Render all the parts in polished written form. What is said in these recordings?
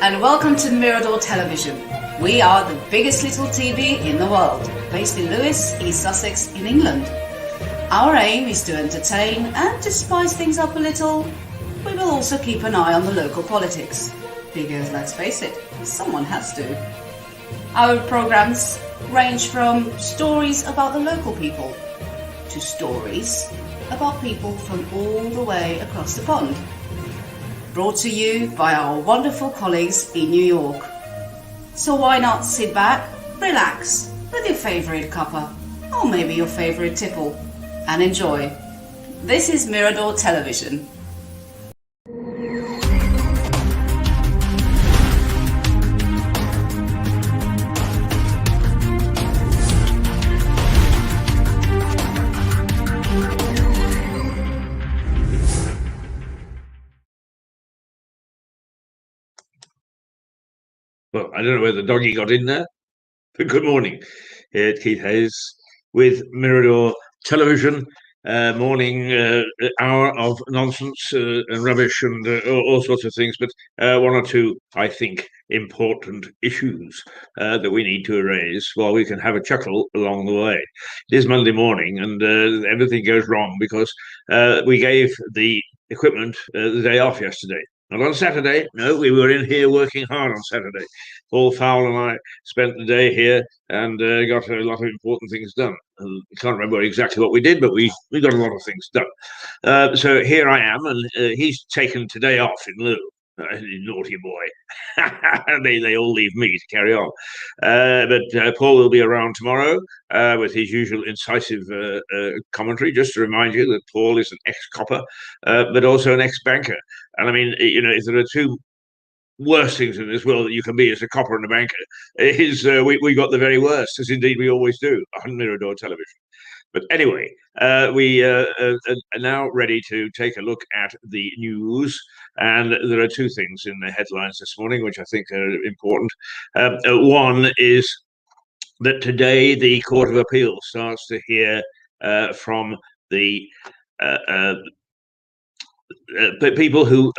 and welcome to Mirador Television. We are the biggest little TV in the world, based in Lewes, East Sussex in England. Our aim is to entertain and to spice things up a little. We will also keep an eye on the local politics, because let's face it, someone has to. Our programs range from stories about the local people to stories about people from all the way across the pond. Brought to you by our wonderful colleagues in New York. So why not sit back, relax with your favourite cuppa, or maybe your favourite tipple, and enjoy. This is Mirador Television. Well, I don't know whether the doggy got in there, but good morning. Keith Hayes with Mirador Television, morning hour of nonsense and rubbish and all sorts of things, but one or two, I think, important issues that we need to raise while we can have a chuckle along the way. It is Monday morning and everything goes wrong because we gave the equipment the day off yesterday. Not on Saturday. No, we were in here working hard on Saturday. Paul Fowle and I spent the day here and got a lot of important things done. I can't remember exactly what we did, but we got a lot of things done. So here I am, and he's taken today off in lieu. Naughty boy. They all leave me to carry on. But Paul will be around tomorrow with his usual incisive commentary, just to remind you that Paul is an ex-copper, but also an ex-banker. And I mean, if there are two worst things in this world that you can be as a copper and a banker, is we got the very worst, as indeed we always do on Mirador Television. But anyway, we are now ready to take a look at the news. And there are two things in the headlines this morning, which I think are important. One is that today the Court of Appeal starts to hear from the people who...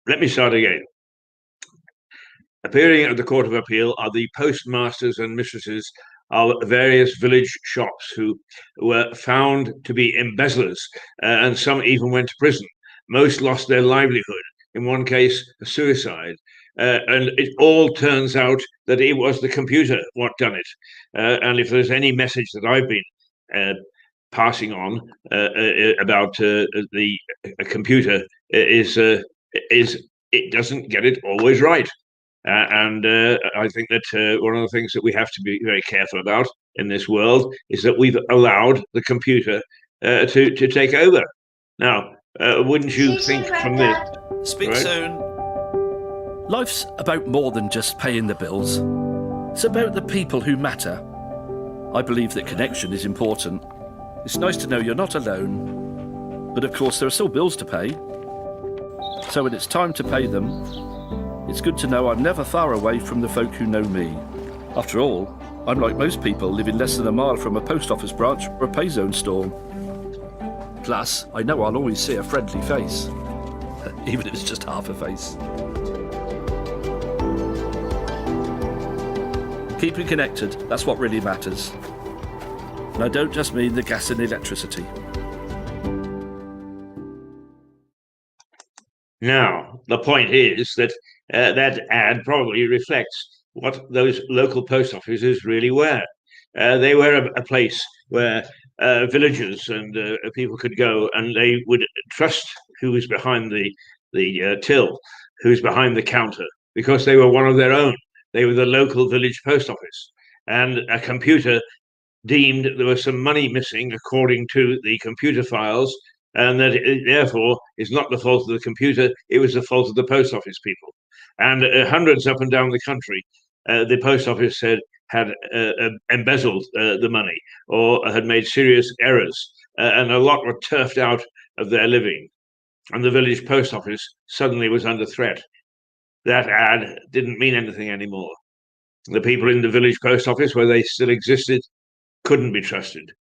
Let me start again. Appearing at the Court of Appeal are the postmasters and mistresses of various village shops who were found to be embezzlers, and some even went to prison. Most lost their livelihood. In one case, a suicide. And it all turns out that it was the computer what done it. And if there's any message that I've been passing on about the computer is it doesn't get it always right. And I think that one of the things that we have to be very careful about in this world is that we've allowed the computer to take over. Now, wouldn't you think from this... Speak right? Soon. Life's about more than just paying the bills. It's about the people who matter. I believe that connection is important. It's nice to know you're not alone. But of course, there are still bills to pay. So when it's time to pay them, it's good to know I'm never far away from the folk who know me. After all, I'm like most people living less than a mile from a post office branch or a pay zone store. Plus, I know I'll always see a friendly face, even if it's just half a face. Keeping connected, that's what really matters. And I don't just mean the gas and electricity. Now, the point is that that ad probably reflects what those local post offices really were. They were a place where villagers and people could go, and they would trust who was behind the till, who was behind the counter, because they were one of their own. They were the local village post office. And a computer deemed there was some money missing according to the computer files, and that it therefore is not the fault of the computer, it was the fault of the post office people. And hundreds up and down the country, the post office said had embezzled the money or had made serious errors, and a lot were turfed out of their living. And the village post office suddenly was under threat. That ad didn't mean anything anymore. The people in the village post office, where they still existed, couldn't be trusted.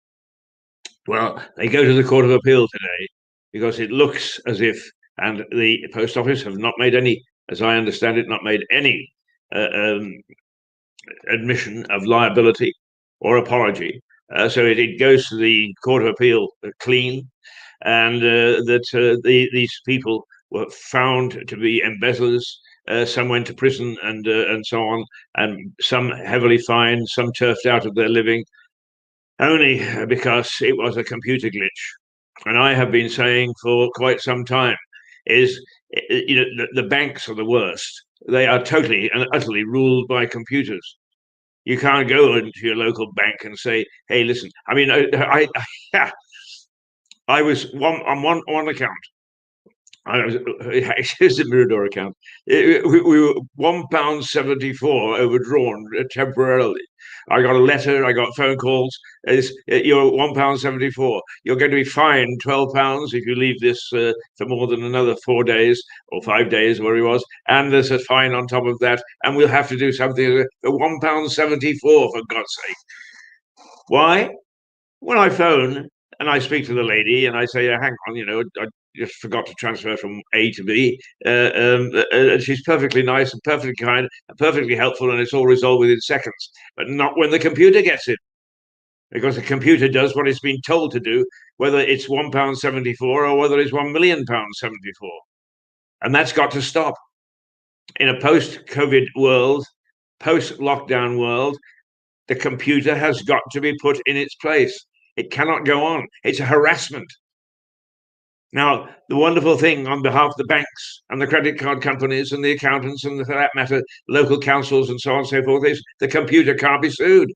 Well, they go to the Court of Appeal today because it looks as if and the post office have not made any, as I understand it, not made any admission of liability or apology. So it goes to the Court of Appeal clean, and these people were found to be embezzlers. Some went to prison and so on, and some heavily fined, some turfed out of their living, only because it was a computer glitch. And I have been saying for quite some time is, the banks are the worst. They are totally and utterly ruled by computers. You can't go into your local bank and say, "Hey, listen." I mean, I was on one account. Here's the Mirador account. We were £1.74 overdrawn temporarily. I got a letter. I got phone calls. You're £1.74. You're going to be fined £12 if you leave this for more than another 4 days or 5 days, where he was. And there's a fine on top of that. And we'll have to do something for £1.74, for God's sake. Why? When I phone and I speak to the lady and I say, "Hang on, I just forgot to transfer from A to B," and she's perfectly nice and perfectly kind and perfectly helpful, and it's all resolved within seconds. But not when the computer gets it, because the computer does what it's been told to do, whether it's £1.74 or whether it's £1,000,000.74, and that's got to stop. In a post-COVID world, post-lockdown world, the computer has got to be put in its place. It cannot go on. It's a harassment. Now, the wonderful thing on behalf of the banks and the credit card companies and the accountants and, for that matter, local councils and so on and so forth, is the computer can't be sued.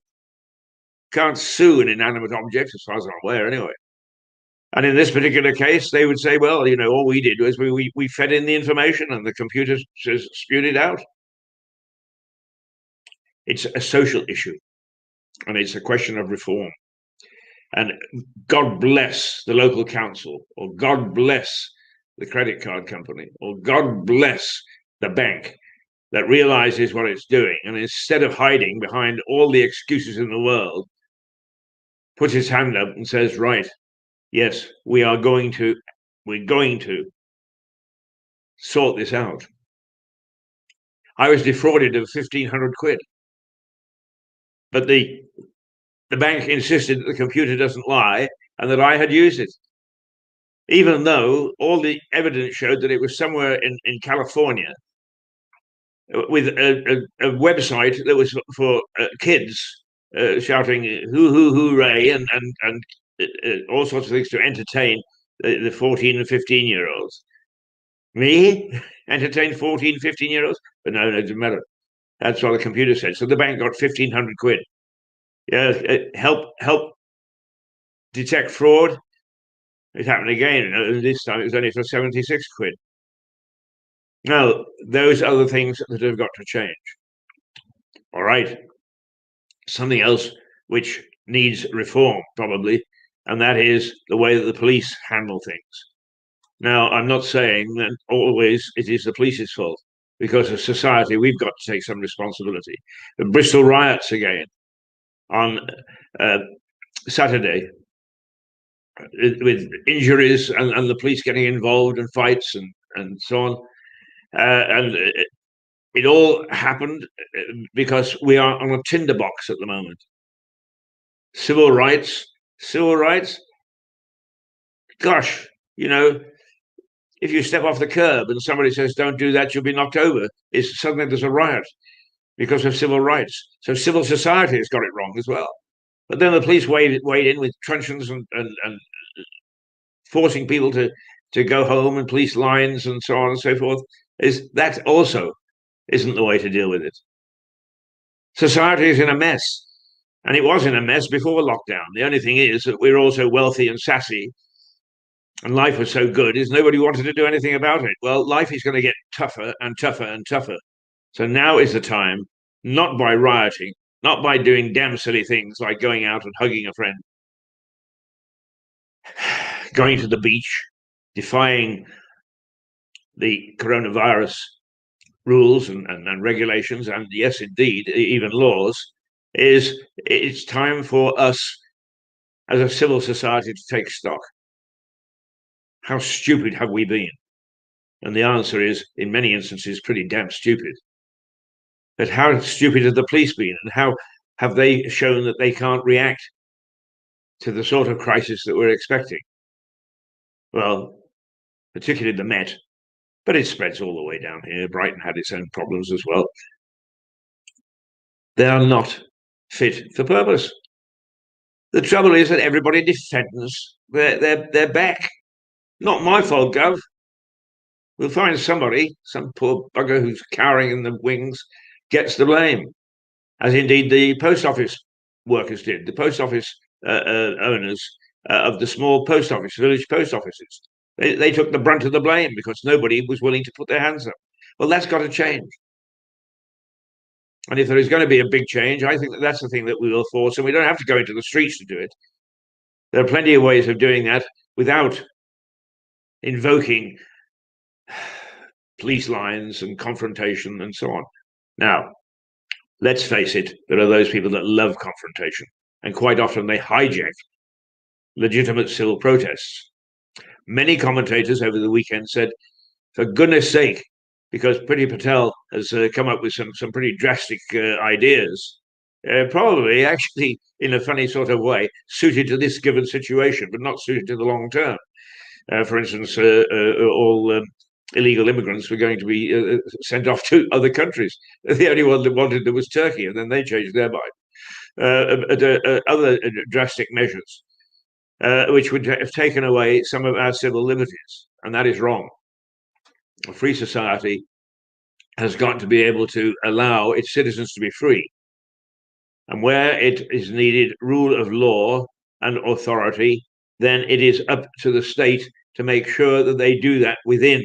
Can't sue an inanimate object, as far as I'm aware, anyway. And in this particular case, they would say, "Well, all we did was we fed in the information and the computer just spewed it out." It's a social issue, and it's a question of reform. And God bless the local council, or God bless the credit card company, or God bless the bank that realizes what it's doing, and instead of hiding behind all the excuses in the world, puts his hand up and says, "Right, yes, we're going to sort this out." I was defrauded of £1,500, but the bank insisted that the computer doesn't lie and that I had used it, even though all the evidence showed that it was somewhere in California with a website that was for kids shouting "hoo hooray" and all sorts of things to entertain the 14 and 15-year-olds. Me? Entertain 14, 15-year-olds? But no, it doesn't matter. That's what the computer said. So the bank got £1,500. Yeah, help detect fraud. It happened again. And this time it was only for £76. Now, those are the things that have got to change. All right. Something else which needs reform, probably, and that is the way that the police handle things. Now, I'm not saying that always it is the police's fault, because as society, we've got to take some responsibility. The Bristol riots again on Saturday, with injuries and the police getting involved and fights and so on. And it all happened because we are on a tinderbox at the moment. Civil rights, gosh, if you step off the curb and somebody says, "Don't do that, you'll be knocked over," suddenly there's a riot because of civil rights. So civil society has got it wrong as well. But then the police wade in with truncheons and forcing people to go home, and police lines and so on and so forth. That also isn't the way to deal with it. Society is in a mess, and it was in a mess before lockdown. The only thing is that we're all so wealthy and sassy, and life was so good, is nobody wanted to do anything about it. Well, life is going to get tougher and tougher and tougher. So now is the time, not by rioting, not by doing damn silly things like going out and hugging a friend, going to the beach, defying the coronavirus rules and regulations, and yes, indeed, even laws. It's time for us as a civil society to take stock. How stupid have we been? And the answer is, in many instances, pretty damn stupid. But how stupid have the police been, and how have they shown that they can't react to the sort of crisis that we're expecting? Well, particularly the Met, but it spreads all the way down here. Brighton had its own problems as well. They are not fit for purpose. The trouble is that everybody defends their back. Not my fault, Gov. We'll find somebody, some poor bugger who's cowering in the wings, gets the blame, as indeed the post office workers did, the post office owners of the small post office, village post offices. They took the brunt of the blame because nobody was willing to put their hands up. Well, that's got to change. And if there is going to be a big change, I think that's the thing that we will force, and we don't have to go into the streets to do it. There are plenty of ways of doing that without invoking police lines and confrontation and so on. Now, let's face it, there are those people that love confrontation, and quite often they hijack legitimate civil protests. Many commentators over the weekend said, for goodness sake, because Priti Patel has come up with some pretty drastic ideas, probably actually in a funny sort of way, suited to this given situation, but not suited to the long term. For instance, all illegal immigrants were going to be sent off to other countries. The only one that wanted them was Turkey, and then they changed their mind. Other drastic measures, which would have taken away some of our civil liberties, and that is wrong. A free society has got to be able to allow its citizens to be free. And where it is needed rule of law and authority, then it is up to the state to make sure that they do that within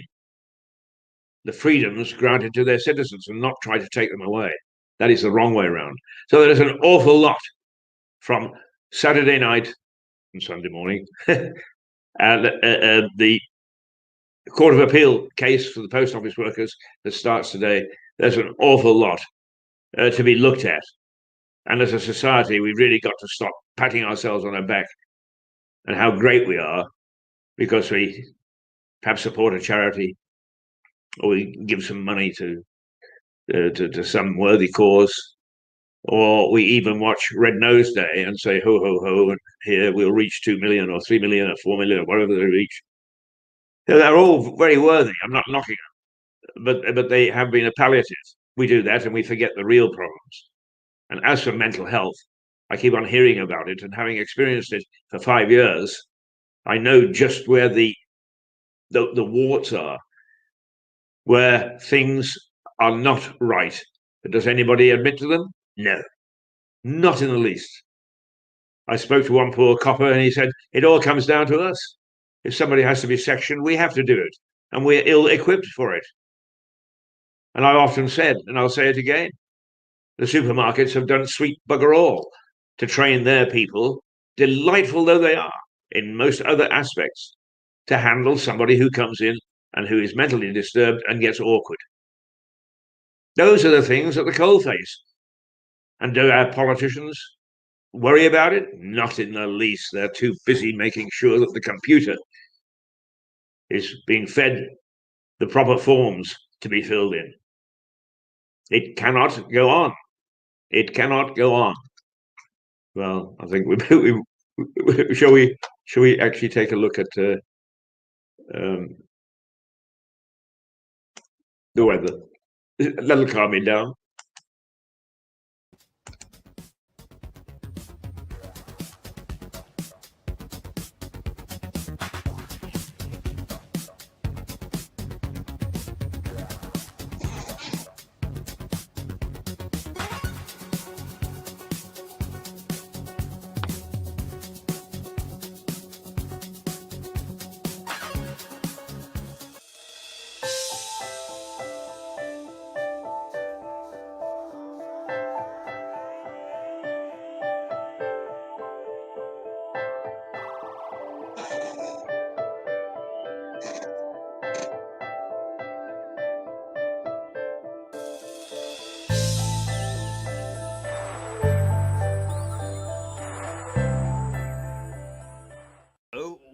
the freedoms granted to their citizens and not try to take them away. That is the wrong way around. So there is an awful lot from Saturday night and Sunday morning and the Court of Appeal case for the post office workers that starts today. There's an awful lot to be looked at. And as a society, we've really got to stop patting ourselves on our back and how great we are because we perhaps support a charity or we give some money to some worthy cause, or we even watch Red Nose Day and say, ho, ho, ho, and here we'll reach 2 million or 3 million or 4 million or whatever they reach. They're all very worthy. I'm not knocking them, but they have been a palliative. We do that and we forget the real problems. And as for mental health, I keep on hearing about it, and having experienced it for 5 years, I know just where the warts are, where things are not right. But does anybody admit to them? No, not in the least. I spoke to one poor copper and he said, it all comes down to us. If somebody has to be sectioned, we have to do it, and we're ill-equipped for it. And I've often said, and I'll say it again, the supermarkets have done sweet bugger all to train their people, delightful though they are in most other aspects, to handle somebody who comes in and who is mentally disturbed and gets awkward. Those are the things at the coalface. And do our politicians worry about it? Not in the least. They're too busy making sure that the computer is being fed the proper forms to be filled in. It cannot go on. It cannot go on. Well, I think shall we actually take a look at the weather? That'll calm me down.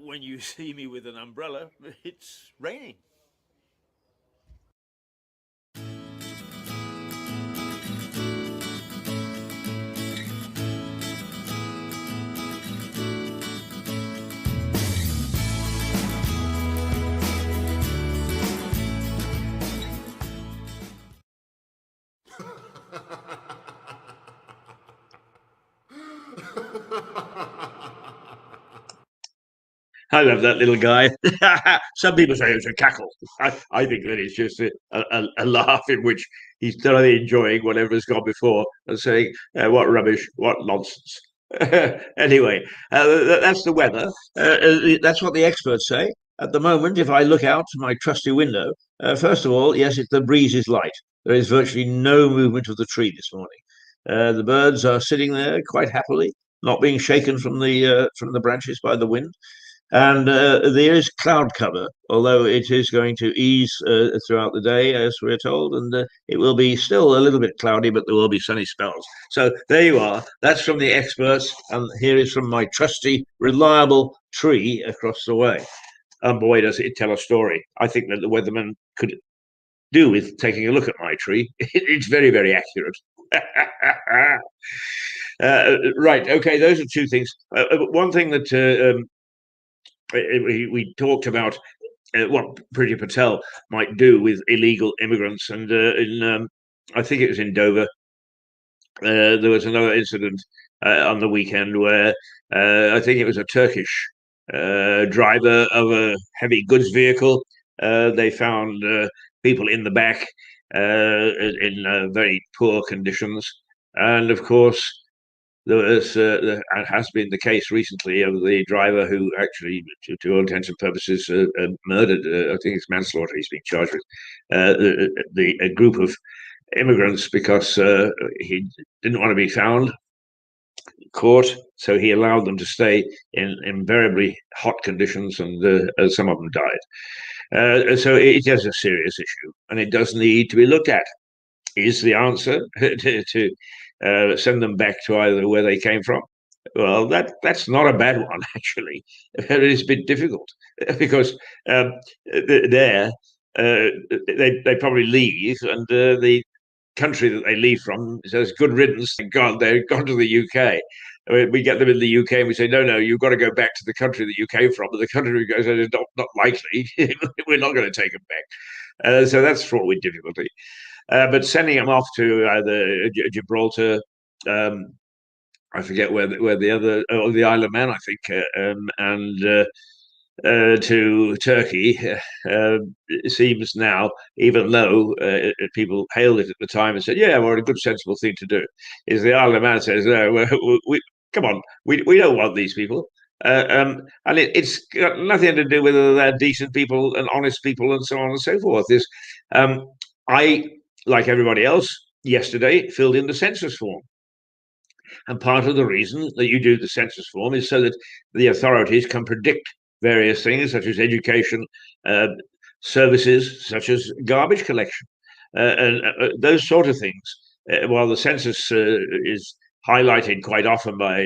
When you see me with an umbrella, it's raining. I love that little guy. Some people say it's a cackle. I think that it's just a laugh in which he's thoroughly enjoying whatever's gone before and saying, what rubbish, what nonsense. Anyway, that's the weather. That's what the experts say. At the moment, if I look out my trusty window, first of all, yes, the breeze is light. There is virtually no movement of the tree this morning. The birds are sitting there quite happily, not being shaken from the branches by the wind. And there is cloud cover, although it is going to ease throughout the day, as we're told, and it will be still a little bit cloudy, but there will be sunny spells. So there you are. That's from the experts, and here is from my trusty, reliable tree across the way. And boy, does it tell a story. I think that the weatherman could do with taking a look at my tree. It's very, very accurate. Right, okay, those are two things. One thing that we talked about what Priti Patel might do with illegal immigrants, and I think it was in Dover. There was another incident on the weekend where I think it was a Turkish driver of a heavy goods vehicle. They found people in the back in very poor conditions, and of course there was has been the case recently of the driver who actually, to all intents and purposes, murdered. I think it's manslaughter. He's been charged with a group of immigrants because he didn't want to be found, caught, so he allowed them to stay in invariably hot conditions, and some of them died. So it is a serious issue, and it does need to be looked at. Is the answer to send them back to either where they came from? Well, that's not a bad one, actually. It is a bit difficult because there they probably leave, and the country that they leave from says, good riddance, thank God, they've gone to the UK. We get them in the UK and we say, no, you've got to go back to the country that you came from. But the country goes, not likely. We're not going to take them back. So that's fraught with difficulty. But sending them off to either Gibraltar, I forget where the other, the Isle of Man, I think, and to Turkey, it seems now, even though people hailed it at the time and said, yeah, well, a good, sensible thing to do, is the Isle of Man says, no, come on, we don't want these people. And it's got nothing to do with whether they're decent people and honest people and so on and so forth. I, like everybody else, yesterday filled in the census form. And part of the reason that you do the census form is so that the authorities can predict various things, such as education, services, such as garbage collection, and those sort of things. While the census is highlighted quite often by,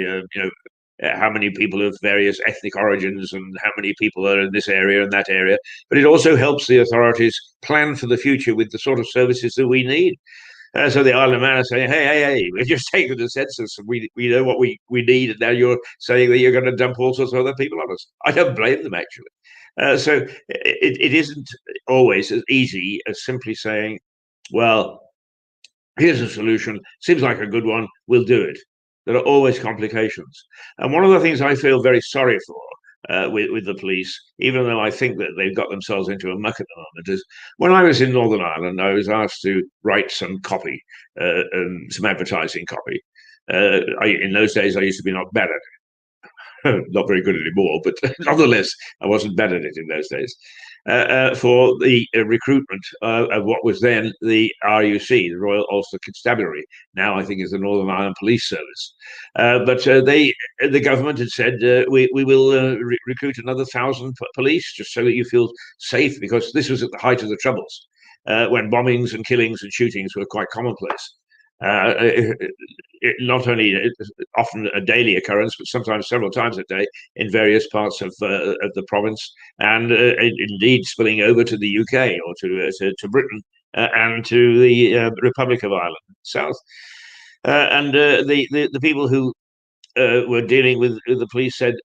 how many people of various ethnic origins and how many people are in this area and that area, but it also helps the authorities plan for the future with the sort of services that we need. So the Isle of Man are saying, hey, we're just taking the census and we know what we need, and now you're saying that you're going to dump all sorts of other people on us. I don't blame them, actually. So it isn't always as easy as simply saying, well, here's a solution, seems like a good one, we'll do it. There are always complications. And one of the things I feel very sorry for with the police, even though I think that they've got themselves into a muck at the moment, is when I was in Northern Ireland, I was asked to write some copy, some advertising copy. In those days, I used to be not bad at it. Not very good anymore, but nonetheless, I wasn't bad at it in those days. For the recruitment of what was then the RUC, the Royal Ulster Constabulary. Now I think is the Northern Ireland Police Service. But the government had said we will recruit another 1,000 police just so that you feel safe, because this was at the height of the Troubles, when bombings and killings and shootings were quite commonplace. Not only often a daily occurrence, but sometimes several times a day in various parts of the province, and indeed spilling over to the UK or to Britain and to the Republic of Ireland south. And the people who were dealing with the police said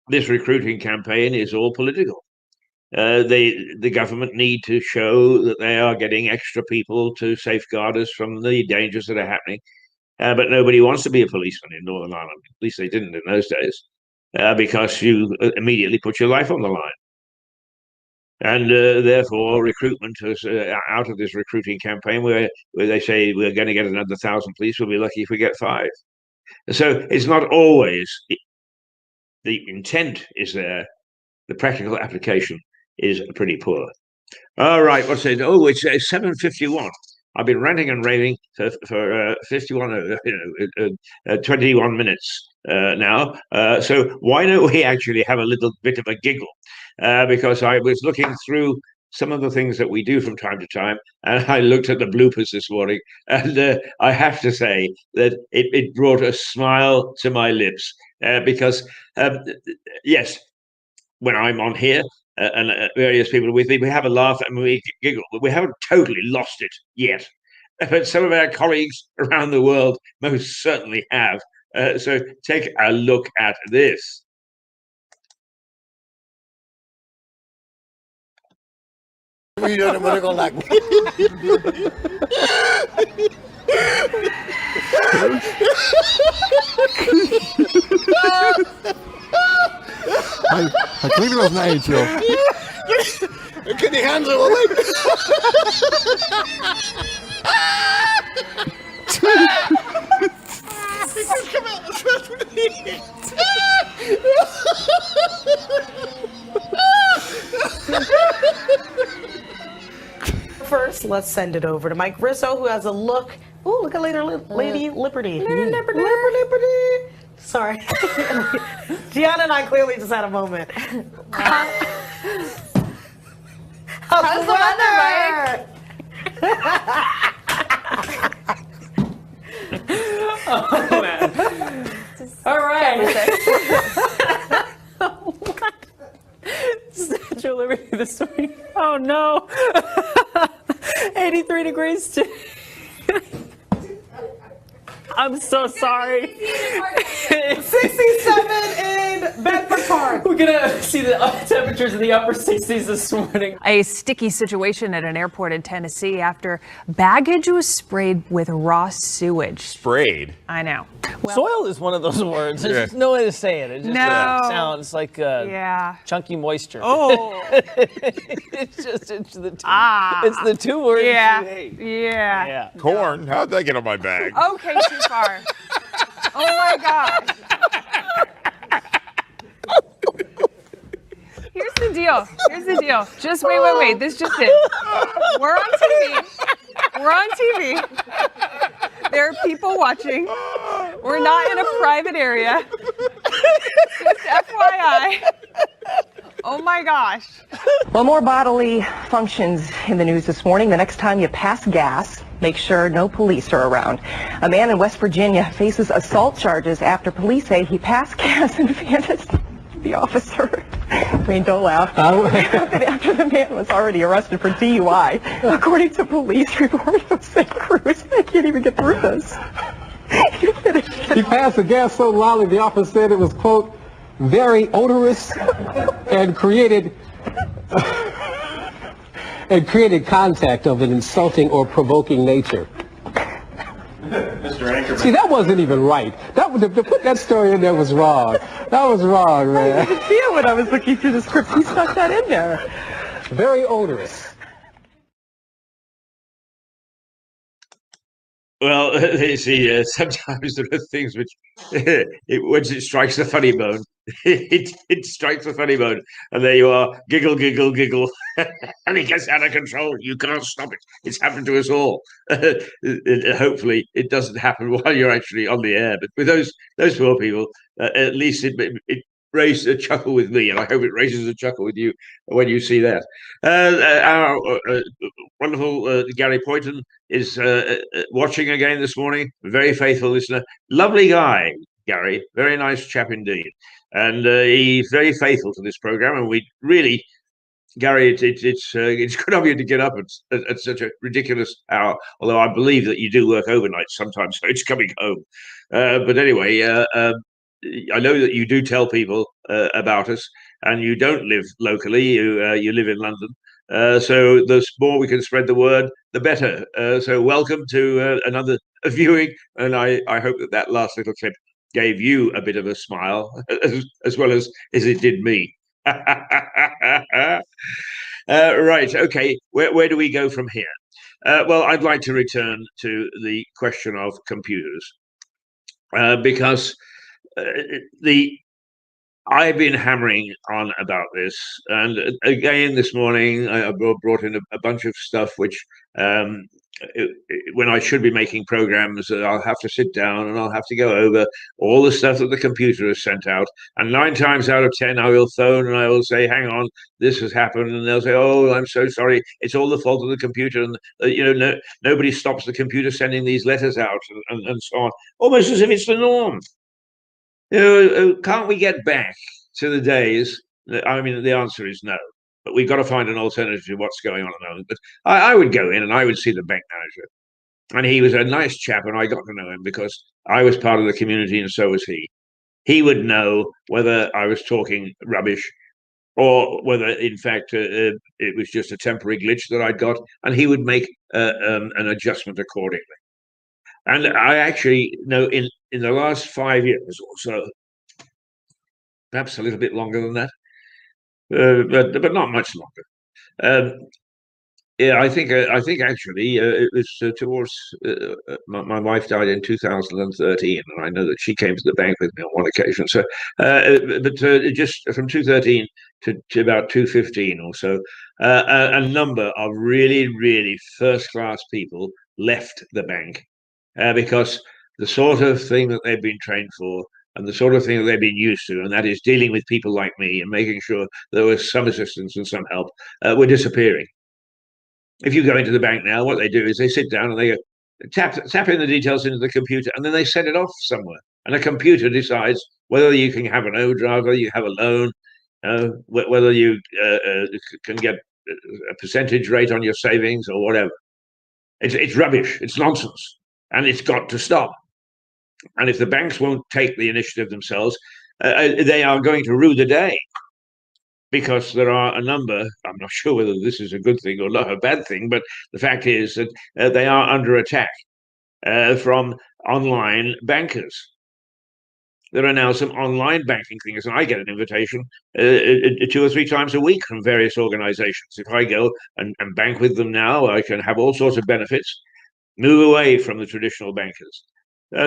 this recruiting campaign is all political. The government need to show that they are getting extra people to safeguard us from the dangers that are happening. But nobody wants to be a policeman in Northern Ireland. At least they didn't in those days. because you immediately put your life on the line. And therefore, recruitment is out of this recruiting campaign where they say we're going to get another 1,000 police. We'll be lucky if we get 5. So it's not always the intent is there. The practical application is pretty poor. All right, what's it? Oh, it's 7:51. I've been ranting and raving for 21 minutes now. So why don't we actually have a little bit of a giggle? Because I was looking through some of the things that we do from time to time, and I looked at the bloopers this morning, and I have to say that it brought a smile to my lips because, yes, when I'm on here and various people are with me, we have a laugh and we giggle, but we haven't totally lost it yet. But some of our colleagues around the world most certainly have. So take a look at this. Clive los ha hecho. ¿Qué te handle, woman? Come out the front with me. First, let's send it over to Mike Rizzo, who has a look. Oh, look at Lady Liberty. Liberty. Sorry. Gianna and I clearly just had a moment. How's the weather, Oh, man. All right. Statue of Liberty this morning. Oh, no. 83 degrees today. I'm so sorry. 67 in Bedford Park. We're gonna see the temperatures in the upper 60s this morning. A sticky situation at an airport in Tennessee after baggage was sprayed with raw sewage. Sprayed? I know. Well, Soil is one of those words. There's just no way to say it. It just sounds like chunky moisture. Oh. it's the two words you hate. Yeah. Corn? How'd that get on my bag? Okay, too far. Oh my gosh. Here's the deal. Just wait. This just it. We're on TV. There are people watching. We're not in a private area. Just FYI. Oh my gosh. Well, more bodily functions in the news this morning. The next time you pass gas, make sure no police are around. A man in West Virginia faces assault charges after police say he passed gas and vanished the officer. Wayne, don't laugh. After the man was already arrested for DUI, according to police reports of St. Cruz. I can't even get through this. He passed the gas so loudly the officer said it was, quote, very odorous and created contact of an insulting or provoking nature. Mr. Anchorman. See, that wasn't even right. To put that story in there was wrong. That was wrong, man. I didn't see it when I was looking through the script. He stuck that in there. Very odorous. Well, you see, sometimes there are things which, once it strikes the funny bone, it strikes the funny bone, and there you are, giggle, giggle, giggle, and it gets out of control. You can't stop it. It's happened to us all. Hopefully, it doesn't happen while you're actually on the air. But with those poor people, at least it raised a chuckle with me, and I hope it raises a chuckle with you when you see that. Our wonderful Gary Poynton is watching again this morning. Very faithful listener. Lovely guy, Gary. Very nice chap indeed. And he's very faithful to this program. And we really, Gary, it's good of you to get up at such a ridiculous hour. Although I believe that you do work overnight sometimes, so it's coming home. But anyway, I know that you do tell people about us, and you don't live locally. You live in London. So the more we can spread the word, the better. So welcome to another viewing, and I hope that last little clip gave you a bit of a smile, as well as it did me. Right, okay, where do we go from here? Well, I'd like to return to the question of computers, because I've been hammering on about this, and again this morning I brought in a bunch of stuff which, when I should be making programs, I'll have to sit down and I'll have to go over all the stuff that the computer has sent out, and 9 times out of 10 I will phone and I will say, "Hang on, this has happened," and they'll say, "Oh, I'm so sorry. It's all the fault of the computer," and nobody stops the computer sending these letters out, and so on, almost as if it's the norm. Can't we get back to the days? I mean, the answer is no, but we've got to find an alternative to what's going on at the moment. But I would go in and I would see the bank manager, and he was a nice chap, and I got to know him because I was part of the community, and so was he. He would know whether I was talking rubbish or whether, in fact, it was just a temporary glitch that I'd got, and he would make an adjustment accordingly. And I actually know in the last 5 years or so, perhaps a little bit longer than that, but not much longer. Yeah, I think actually it was towards my wife died in 2013, and I know that she came to the bank with me on one occasion. So, but just from 2013 to about 2015 or so, a number of really first class people left the bank because the sort of thing that they've been trained for and the sort of thing that they've been used to, and that is dealing with people like me and making sure there was some assistance and some help, were disappearing. If you go into the bank now, what they do is they sit down and they tap in the details into the computer, and then they send it off somewhere. And a computer decides whether you can have an overdraft, whether you have a loan, whether you can get a percentage rate on your savings or whatever. It's rubbish. It's nonsense, and it's got to stop. And if the banks won't take the initiative themselves, they are going to rue the day, because there are a number, I'm not sure whether this is a good thing or not a bad thing, but the fact is that they are under attack from online bankers. There are now some online banking things, and I get an invitation 2 or 3 times a week from various organizations. If I go and bank with them now, I can have all sorts of benefits, move away from the traditional bankers.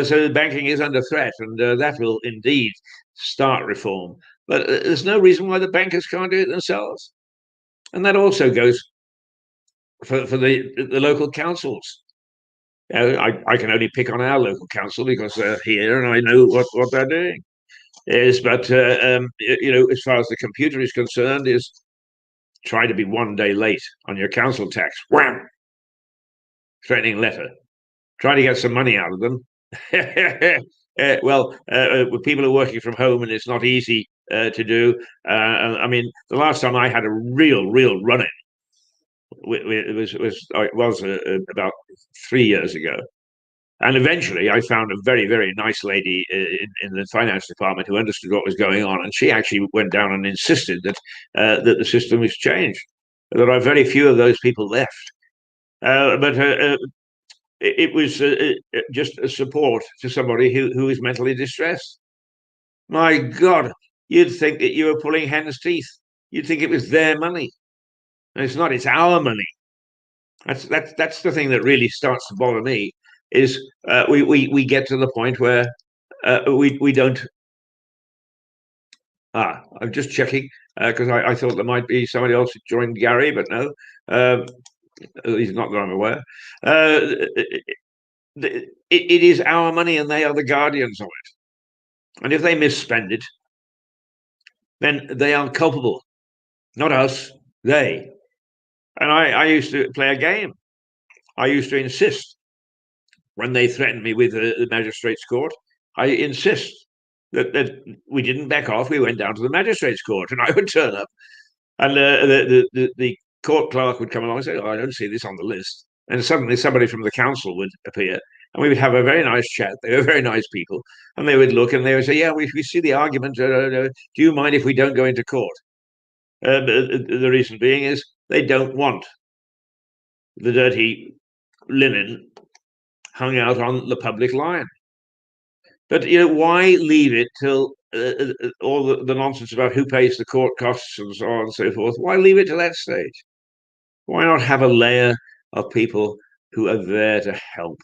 So banking is under threat, and that will indeed start reform. But there's no reason why the bankers can't do it themselves. And that also goes for the local councils. I can only pick on our local council because they're here and I know what they're doing. But as far as the computer is concerned, is try to be 1 day late on your council tax. Wham! Threatening letter. Try to get some money out of them. People are working from home and it's not easy to do. I mean, the last time I had a real run-in, it was about 3 years ago. And eventually I found a very nice lady in the finance department who understood what was going on. And she actually went down and insisted that the system was changed. There are very few of those people left. But it was just a support to somebody who is mentally distressed. My God, you'd think that you were pulling hen's teeth. You'd think it was their money. And it's not, it's our money. That's the thing that really starts to bother me, is we get to the point where we don't. I'm just checking because I thought there might be somebody else who joined Gary, but no, at least not that I'm aware. It is our money and they are the guardians of it. And if they misspend it, then they are culpable, not us, they. And I used to play a game. I used to insist, when they threatened me with the magistrate's court, I insist that we didn't back off. We went down to the magistrate's court, and I would turn up, and the court clerk would come along and say, "Oh, I don't see this on the list." And suddenly somebody from the council would appear, and we would have a very nice chat. They were very nice people, and they would look and they would say, "Yeah, we see the argument. Do you mind if we don't go into court?" The reason being is they don't want the dirty linen hung out on the public line. But why leave it till all the nonsense about who pays the court costs and so on and so forth? Why leave it to that stage? Why not have a layer of people who are there to help,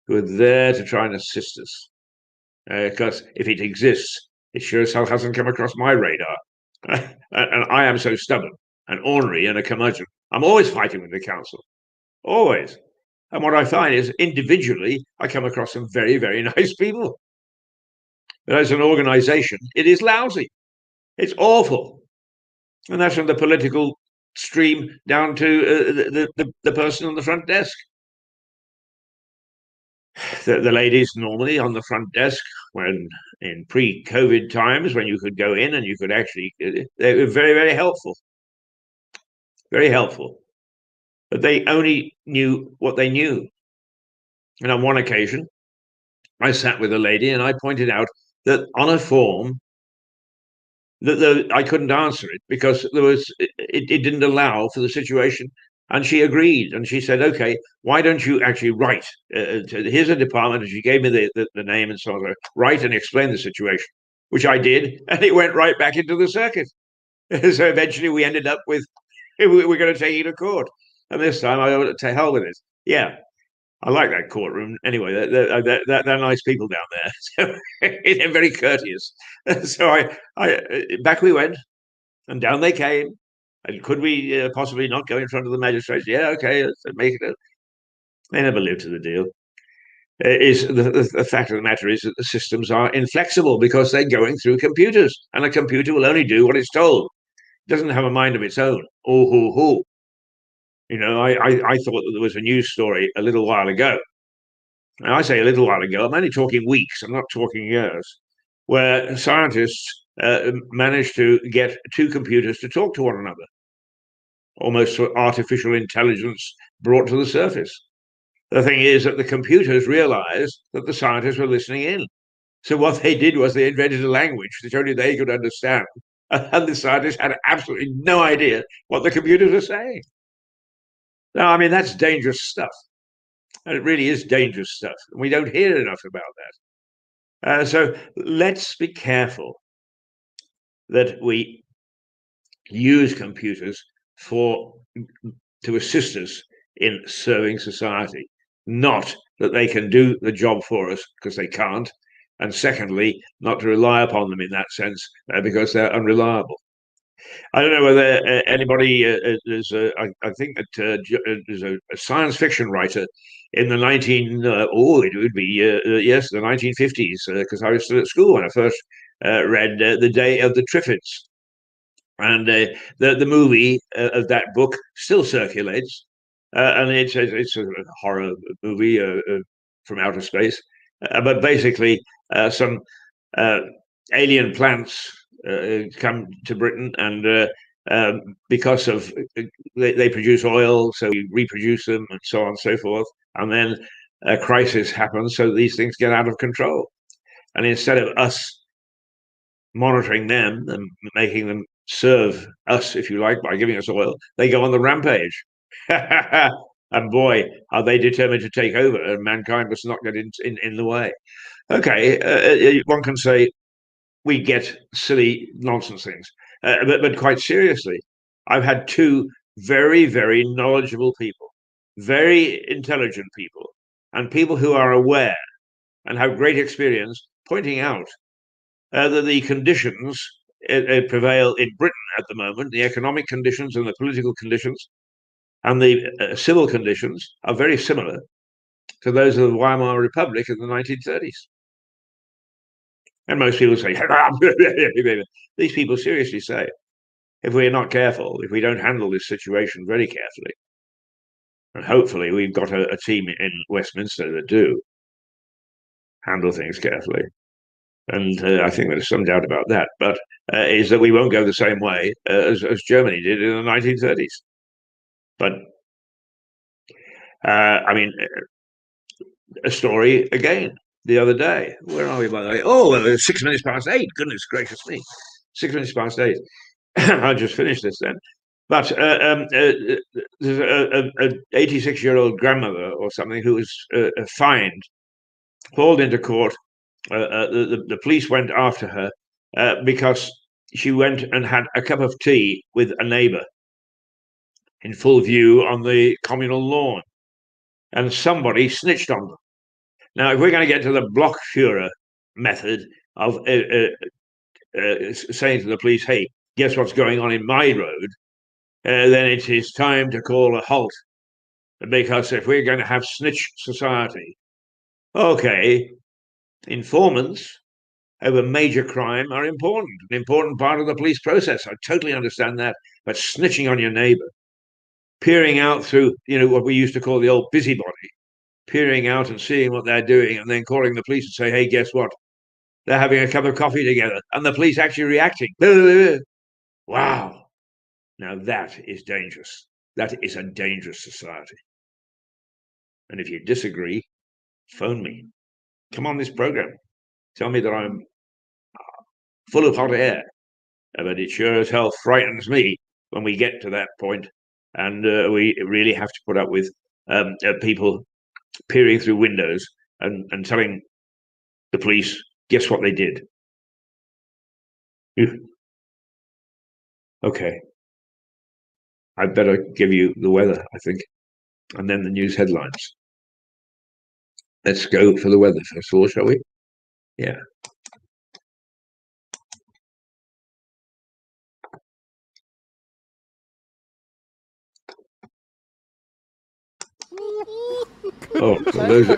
who are there to try and assist us? Because if it exists, it sure as hell hasn't come across my radar. And I am so stubborn and ornery and a curmudgeon. I'm always fighting with the council, always. And what I find is individually, I come across some very, very nice people. But as an organization, it is lousy. It's awful. And that's from the political stream down to the person on the front desk. The ladies normally on the front desk, when in pre-COVID times, when you could go in and you could actually, they were very, very helpful. Very helpful. But they only knew what they knew. And on one occasion, I sat with a lady and I pointed out that on a form, that I couldn't answer it because it didn't allow for the situation. And she agreed, and she said, "Okay, why don't you actually write? Here's a department." And she gave me the name and so on. Write and explain the situation, which I did, and it went right back into the circuit. So eventually, we ended up with we're going to take you to court, and this time I went to hell with it. Yeah, I like that courtroom. Anyway, they're nice people down there. So they're very courteous. So back we went, and down they came. And could we possibly not go in front of the magistrates? Yeah, okay, let's make it. They never lived to the deal. The fact of the matter is that the systems are inflexible because they're going through computers, and a computer will only do what it's told. It doesn't have a mind of its own. Oh, ho, ho. I thought that there was a news story a little while ago. And I say a little while ago, I'm only talking weeks, I'm not talking years, where scientists managed to get two computers to talk to one another, almost artificial intelligence brought to the surface. The thing is that the computers realized that the scientists were listening in. So what they did was they invented a language that only they could understand. And the scientists had absolutely no idea what the computers were saying. Now, I mean, that's dangerous stuff. And it really is dangerous stuff. We don't hear enough about that. So let's be careful that we use computers to assist us in serving society, not that they can do the job for us, because they can't. And secondly, not to rely upon them in that sense, because they're unreliable. I don't know whether anybody I think that there's a science fiction writer in the it would be yes, the 1950s, because I was still at school when I first read The Day of the Triffids. And the movie of that book still circulates, and it's a horror movie from outer space. But basically, some alien plants come to Britain, and because of they produce oil, so we reproduce them, and so on and so forth. And then a crisis happens, so these things get out of control. And instead of us monitoring them and making them serve us, if you like, by giving us oil, they go on the rampage. And boy, are they determined to take over, and mankind must not get in the way. Okay, one can say we get silly nonsense things, but quite seriously, I've had two very, very knowledgeable people, very intelligent people, and people who are aware and have great experience pointing out that the conditions prevail in Britain at the moment, the economic conditions and the political conditions and the civil conditions are very similar to those of the Weimar Republic in the 1930s. And most people say, these people seriously say, if we're not careful, if we don't handle this situation very carefully, and hopefully we've got a team in Westminster that do handle things carefully, and I think there's some doubt about that, but is that we won't go the same way as Germany did in the 1930s. But I mean, a story again the other day. Where are we, by the way? Oh, it's 6 minutes past 8. Goodness gracious me. 6 minutes past 8. I'll just finish this then. But there's an 86-year-old grandmother or something who was fined hauled into court. The police went after her because she went and had a cup of tea with a neighbour in full view on the communal lawn, and somebody snitched on them. Now, if we're going to get to the Blockführer method of saying to the police, hey, guess what's going on in my road, then it is time to call a halt. Because if we're going to have snitch society, okay, informants over major crime are important, an important part of the police process. I totally understand that. But snitching on your neighbor, peering out through, what we used to call the old busybody, peering out and seeing what they're doing and then calling the police and say, hey, guess what? They're having a cup of coffee together and the police actually reacting. Wow. Now that is dangerous. That is a dangerous society. And if you disagree, phone me. Come on this program. Tell me that I'm full of hot air. But it sure as hell frightens me when we get to that point, and we really have to put up with people peering through windows and telling the police, guess what they did? Okay. I'd better give you the weather, I think, and then the news headlines. Let's go for the weather first of all, shall we? Yeah. Oh, those are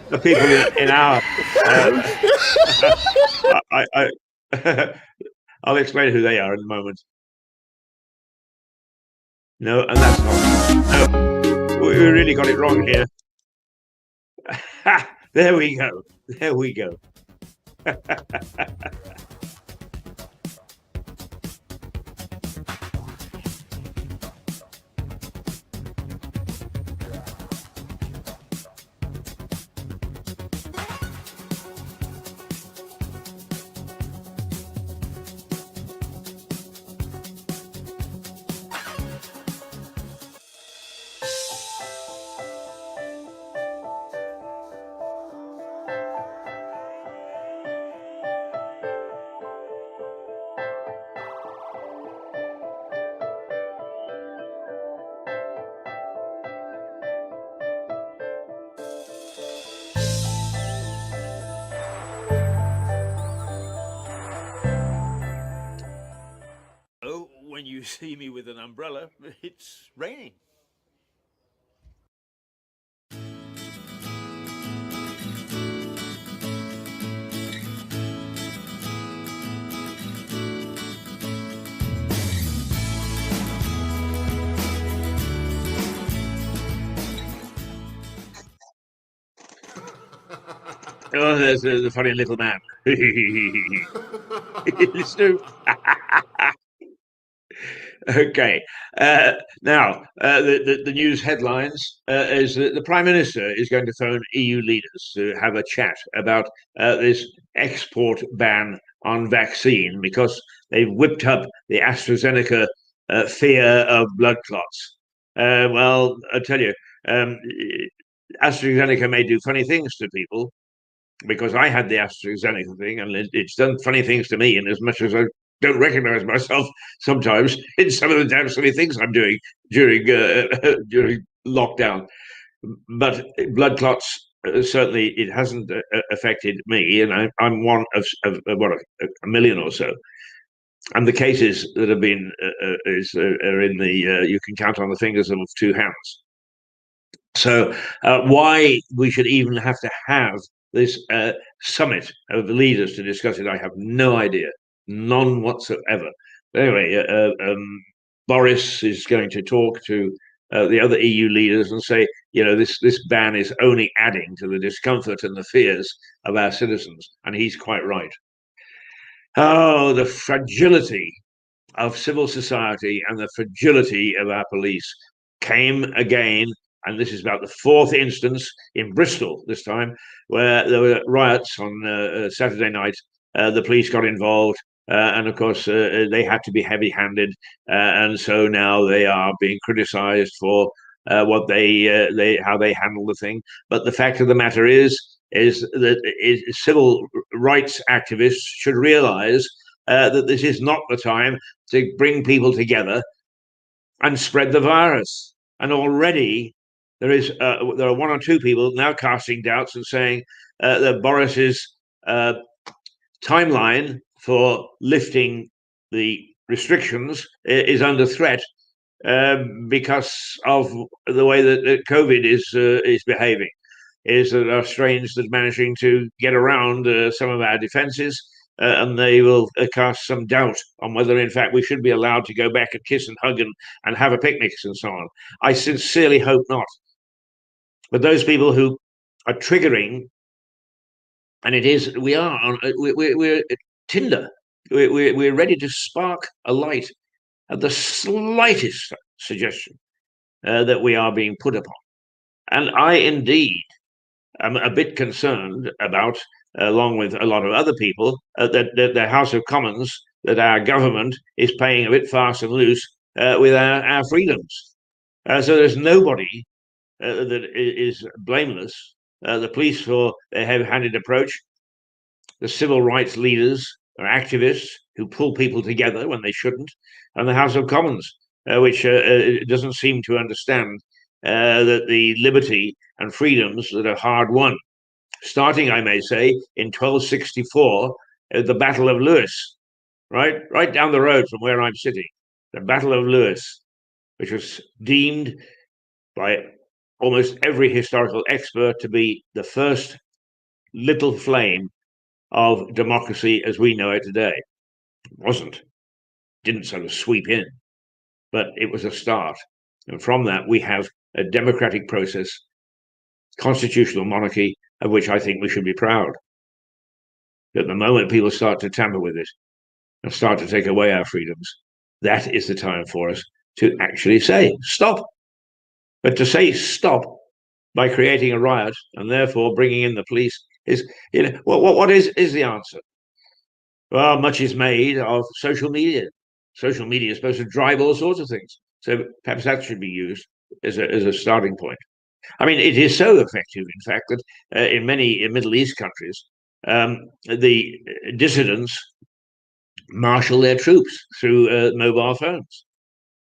the people in our. I'll explain who they are in a moment. No, and that's not. No, we really got it wrong here. There we go. There we go. When you see me with an umbrella, it's raining. Oh, there's the funny little man. Listen. Okay. Now, the news headlines is that the Prime Minister is going to phone EU leaders to have a chat about this export ban on vaccine because they've whipped up the AstraZeneca fear of blood clots. Well, I tell you, AstraZeneca may do funny things to people because I had the AstraZeneca thing and it's done funny things to me in as much as I don't recognize myself sometimes in some of the damn silly things I'm doing during lockdown. But blood clots, certainly it hasn't affected me, and I'm one of what, a million or so. And the cases that have been are in the you can count on the fingers of two hands. So why we should even have to have this summit of the leaders to discuss it, I have no idea. None whatsoever. Anyway, Boris is going to talk to the other EU leaders and say, this ban is only adding to the discomfort and the fears of our citizens. And he's quite right. Oh, the fragility of civil society and the fragility of our police came again. And this is about the fourth instance in Bristol this time, where there were riots on Saturday night. The police got involved. And of course, they had to be heavy-handed. And so now they are being criticized for how they handle the thing. But the fact of the matter is that civil rights activists should realize that this is not the time to bring people together and spread the virus. And already there are one or two people now casting doubts and saying that Boris's timeline for lifting the restrictions is under threat because of the way that COVID is behaving. Is that our strains that are managing to get around some of our defences, and they will cast some doubt on whether, in fact, we should be allowed to go back and kiss and hug and have a picnics and so on. I sincerely hope not. But those people who are triggering, and we're Tinder. We're ready to spark a light at the slightest suggestion that we are being put upon. And I indeed am a bit concerned about, along with a lot of other people, that the House of Commons, that our government is playing a bit fast and loose with our freedoms. So there's nobody that is blameless. The police for their heavy-handed approach, the civil rights leaders or activists who pull people together when they shouldn't, and the House of Commons, which doesn't seem to understand that the liberty and freedoms that are hard won, starting, I may say, in 1264, at the Battle of Lewes, right down the road from where I'm sitting, the Battle of Lewes, which was deemed by almost every historical expert to be the first little flame of democracy as we know it today. It wasn't. Didn't sort of sweep in, but it was a start. And from that, we have a democratic process, constitutional monarchy, of which I think we should be proud. But the moment people start to tamper with it and start to take away our freedoms, that is the time for us to actually say, stop. But to say stop by creating a riot and therefore bringing in the police is, what is the answer? Well, much is made of social media. Social media is supposed to drive all sorts of things. So perhaps that should be used as a starting point. I mean, it is so effective, in fact, that in many Middle East countries, the dissidents marshal their troops through mobile phones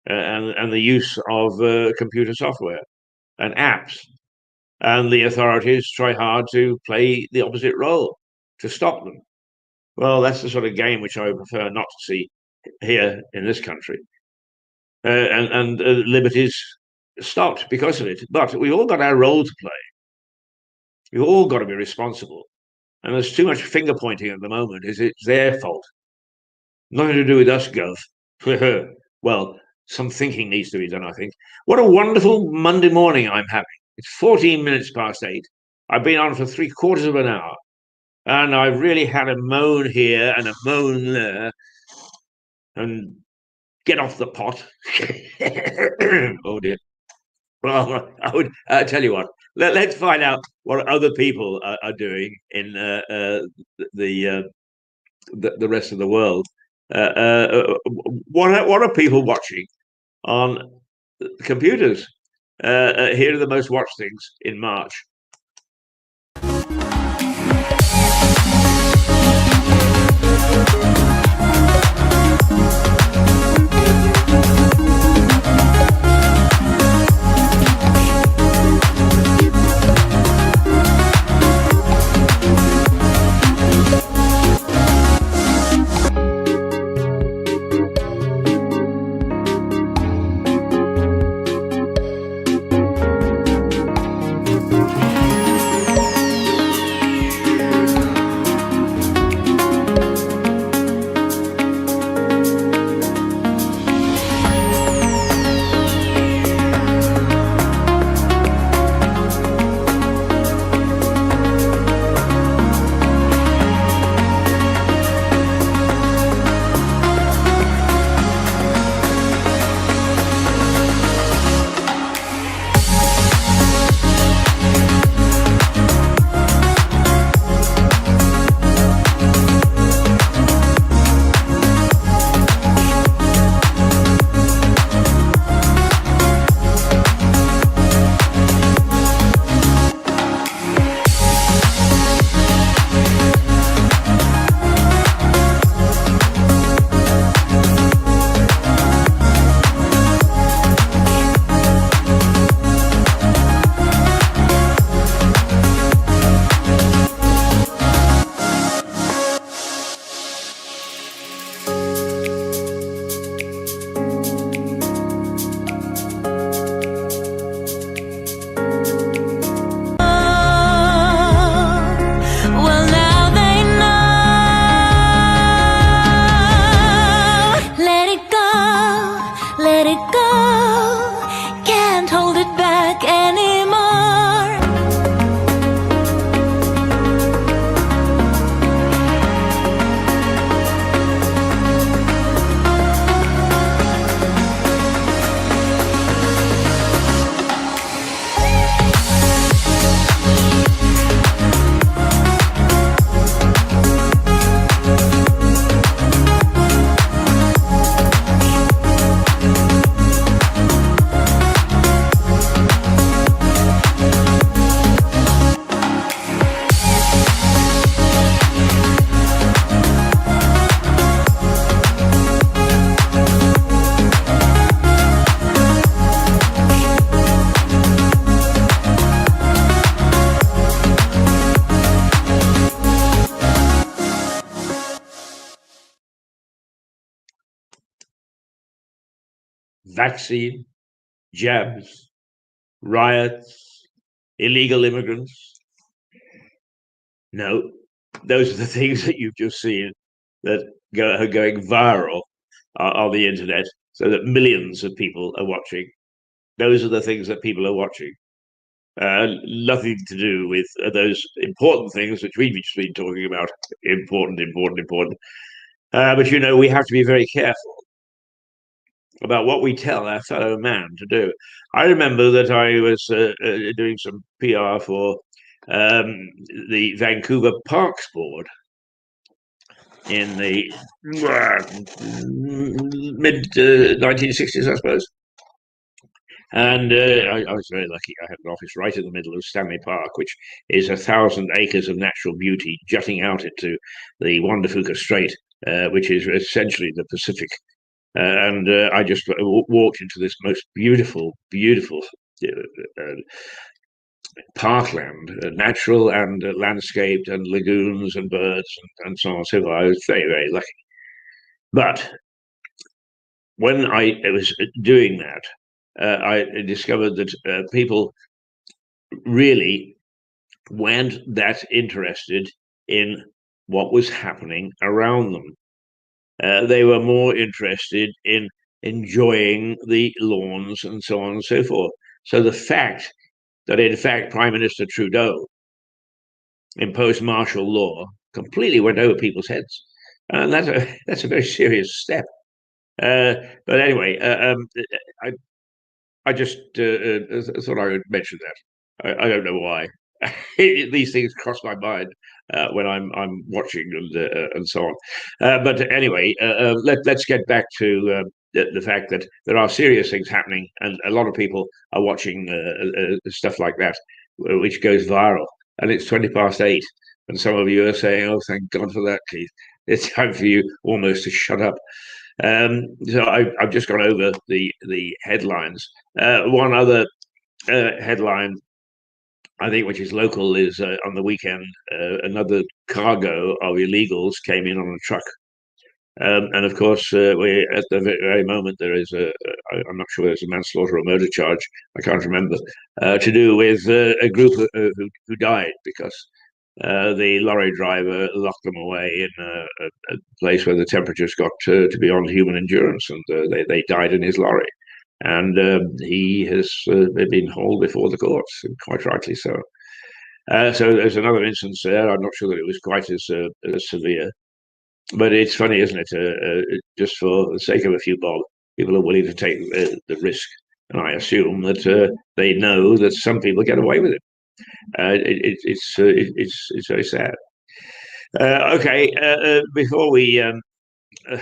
and the use of computer software and apps. And the authorities try hard to play the opposite role, to stop them. Well, that's the sort of game which I would prefer not to see here in this country. And liberties stopped because of it. But we've all got our role to play. We've all got to be responsible. And there's too much finger pointing at the moment. It's their fault. Nothing to do with us, Gov. Well, some thinking needs to be done, I think. What a wonderful Monday morning I'm having. It's 14 minutes past 8. I've been on for 3/4 of an hour. And I've really had a moan here and a moan there. And get off the pot. Oh, dear. Well, I would tell you what. Let's find out what other people are doing in the rest of the world. What are people watching on computers? Here are the most watched things in March. vaccine, jabs, riots, illegal immigrants. No, those are the things that you've just seen that are going viral on the internet, so that millions of people are watching. Those are the things that people are watching. Nothing to do with those important things which we've just been talking about. Important. But we have to be very careful about what we tell our fellow man to do. I remember that I was doing some PR for the Vancouver Parks Board in the mid 1960s, I suppose. And I was very lucky. I had an office right in the middle of Stanley Park, which is 1,000 acres of natural beauty jutting out into the Wondafuka Strait, which is essentially the Pacific. And I just walked into this most beautiful parkland, natural and landscaped, and lagoons and birds and so on and so forth. I was very, very lucky. But when I was doing that, I discovered that people really weren't that interested in what was happening around them. They were more interested in enjoying the lawns and so on and so forth. So the fact that, in fact, Prime Minister Trudeau imposed martial law completely went over people's heads. And that's a very serious step. But anyway, I just thought I would mention that. I don't know why. These things cross my mind when I'm watching and so on. But anyway, let's get back to the fact that there are serious things happening, and a lot of people are watching stuff like that, which goes viral. And it's 8:20, and some of you are saying, "Oh, thank God for that, Keith. It's time for you almost to shut up." So I've just gone over the headlines. One other headline, I think, which is local, is on the weekend, another cargo of illegals came in on a truck. And of course, we at the very moment there is I'm not sure there's a manslaughter or murder charge, I can't remember, to do with a group who died because the lorry driver locked them away in a place where the temperatures got to beyond human endurance, and they died in his lorry. And he has been hauled before the courts, and quite rightly so. So there's another instance there. I'm not sure that it was quite as severe. But it's funny, isn't it? Just for the sake of a few bob, people are willing to take the risk. And I assume that they know that some people get away with it. It's very sad. Okay, before we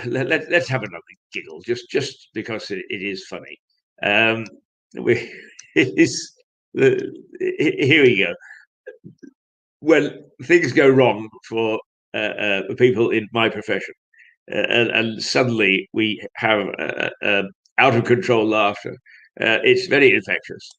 let's have another giggle, just because it is funny. Here we go. When things go wrong for people in my profession, and suddenly we have out of control laughter, it's very infectious.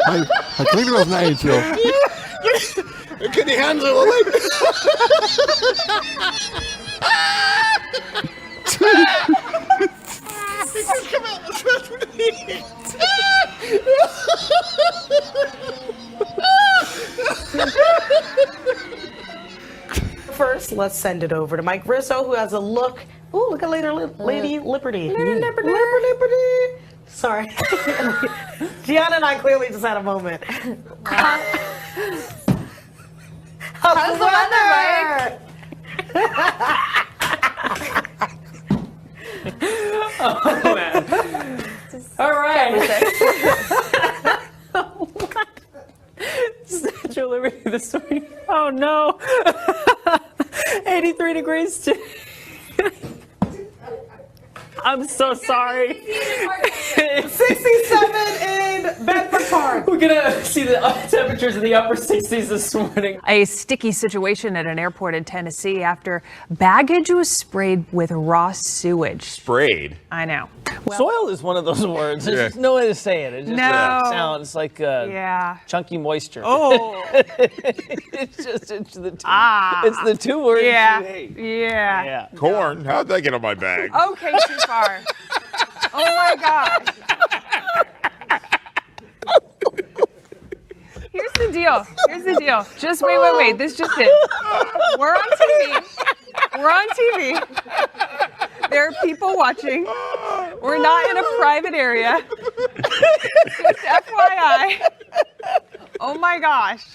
I think it was an angel. Can you handle it? Come out the front with me. First, let's send it over to Mike Rizzo, who has a look. Ooh, look at Lady Liberty. Liberty. Sorry. Gianna and I clearly just had a moment. How's the weather, Mike? Oh, man. All right. What? Statue of Liberty this week. Oh, no. 83 degrees today. I'm so sorry. 67 in Bedford, hard. We're gonna see the temperatures in the upper 60s this morning. A sticky situation at an airport in Tennessee after baggage was sprayed with raw sewage. Sprayed? I know. Soil is one of those words. There's just no way to say it. It just sounds like chunky moisture. Oh. it's the two words you hate. Yeah. Corn? How'd that get on my bag? Okay, too far. Oh my gosh. Here's the deal. Just wait. This just it. We're on TV. There are people watching. We're not in a private area. Just FYI. Oh my gosh.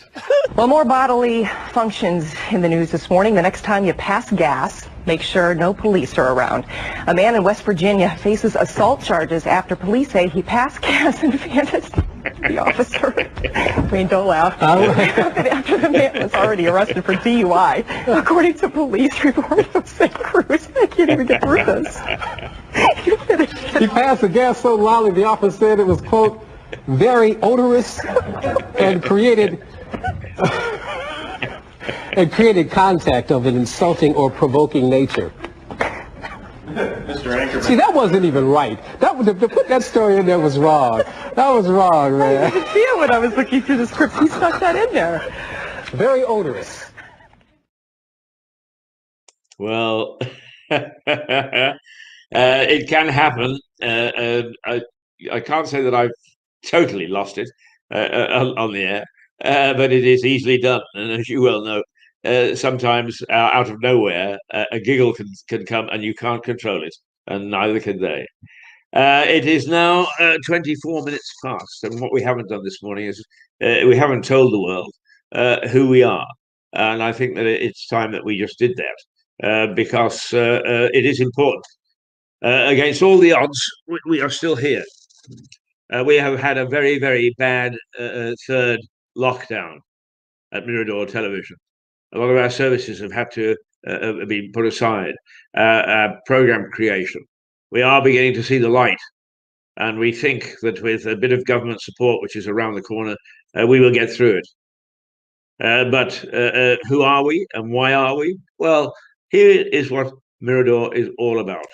Well, more bodily functions in the news this morning. The next time you pass gas, make sure no police are around. A man in West Virginia faces assault charges after police say he passed gas and fantasy. The officer, Wayne, don't laugh. After the man was already arrested for DUI, according to police report of St. Cruz. I can't even get through this. He passed the gas so loudly, the officer said it was, quote, very odorous and created contact of an insulting or provoking nature. Mr. Anchorman. See, that wasn't even right. To put that story in there was wrong. That was wrong, man. I didn't see it when I was looking through the script. He stuck that in there. Very odorous. Well, it can happen. I can't say that I've totally lost it on the air, but it is easily done. And as you well know, sometimes out of nowhere, a giggle can come and you can't control it, and neither can they. It is now 24 minutes past, and what we haven't done this morning is we haven't told the world who we are. And I think that it's time that we just did that because it is important. Against all the odds, we are still here. We have had a very, very bad third lockdown at Mirador Television. A lot of our services have had to be put aside. Program creation. We are beginning to see the light. And we think that with a bit of government support, which is around the corner, we will get through it. But who are we and why are we? Well, here is what Mirador is all about.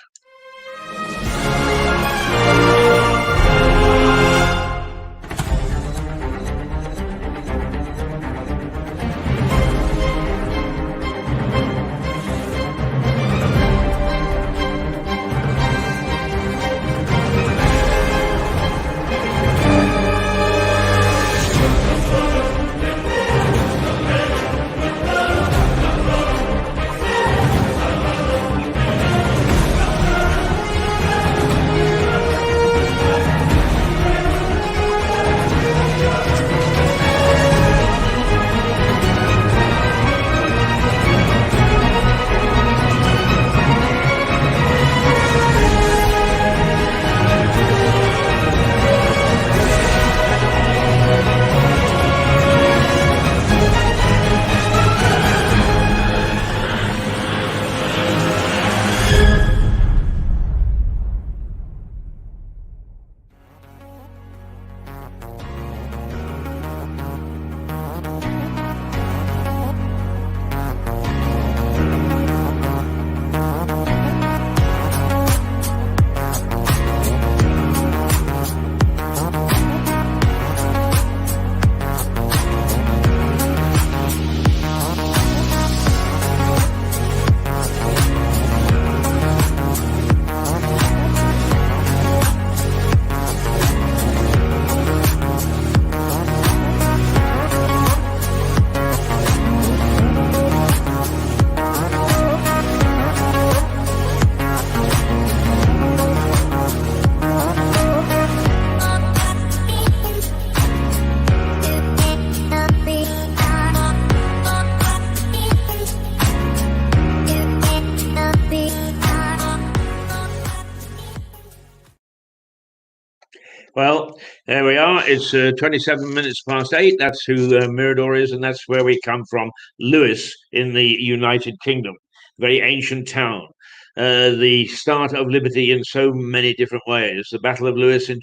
Well, there we are. It's 27 minutes past 8. That's who Mirador is, and that's where we come from. Lewis in the United Kingdom, very ancient town. The start of liberty in so many different ways. The Battle of Lewis in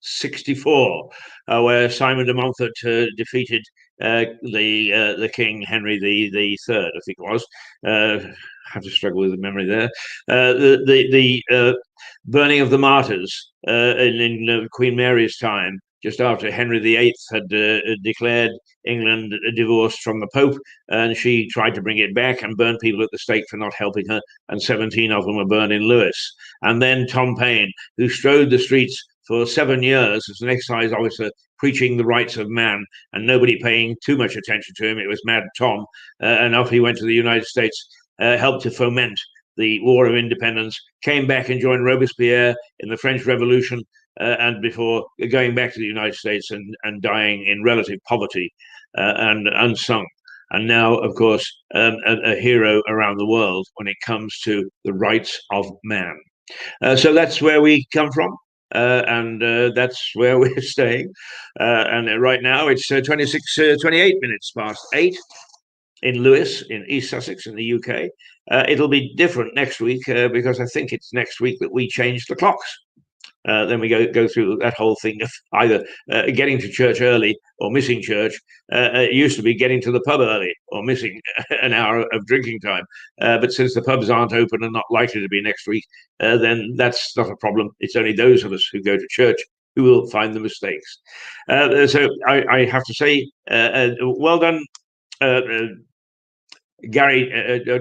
64, where Simon de Montfort defeated the King Henry the Third, I think it was. Had to struggle with the memory there. The burning of the martyrs in Queen Mary's time, just after Henry VIII had declared England divorced from the Pope, and she tried to bring it back and burn people at the stake for not helping her, and 17 of them were burned in Lewes. And then Tom Paine, who strode the streets for 7 years as an excise officer, preaching the rights of man, and nobody paying too much attention to him. It was Mad Tom, and off he went to the United States, helped to foment the War of Independence, came back and joined Robespierre in the French Revolution, and before going back to the United States and dying in relative poverty and unsung. And now, of course, a hero around the world when it comes to the rights of man. So that's where we come from. And that's where we're staying. And right now it's 28 minutes past 8 in Lewes, in East Sussex, in the UK. It'll be different next week because I think it's next week that we change the clocks. Then we go through that whole thing of either getting to church early or missing church. It used to be getting to the pub early or missing an hour of drinking time. But since the pubs aren't open and not likely to be next week, then that's not a problem. It's only those of us who go to church who will find the mistakes. So I have to say, well done, Gary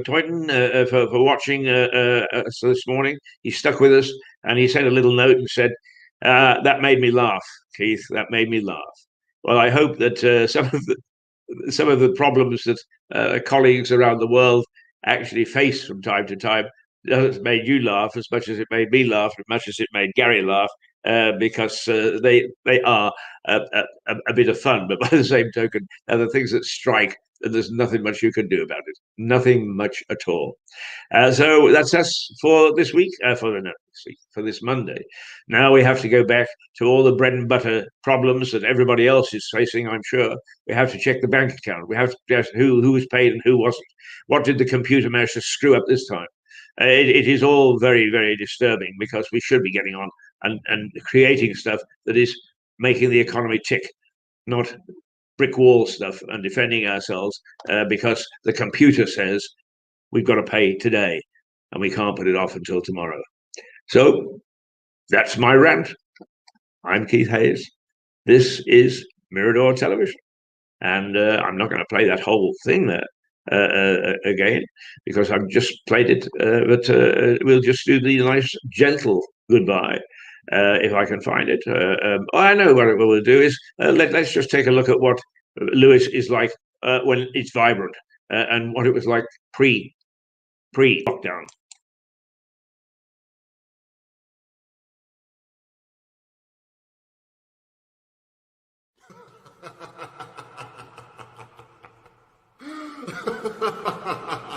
Toyton, for watching us this morning. He stuck with us and he sent a little note and said, that made me laugh, Keith, that made me laugh. Well, I hope that some of the problems that colleagues around the world actually face from time to time has made you laugh as much as it made me laugh, as much as it made Gary laugh, because they are a bit of fun, but by the same token, they're the things that strike, and there's nothing much you can do about it. Nothing much at all. So that's us for this week, for this Monday. Now we have to go back to all the bread and butter problems that everybody else is facing, I'm sure. We have to check the bank account. We have to guess who was paid and who wasn't. What did the computer manage to screw up this time? It is all very, very disturbing because we should be getting on and creating stuff that is making the economy tick, not brick wall stuff and defending ourselves because the computer says we've got to pay today and we can't put it off until tomorrow. So that's my rant. I'm Keith Hayes. This is Mirador Television. And I'm not going to play that whole thing there again because I've just played it, but we'll just do the nice, gentle goodbye. If I can find it. I know what we'll do is let's just take a look at what Lewes is like when it's vibrant and what it was like pre-lockdown. Ha ha ha ha ha!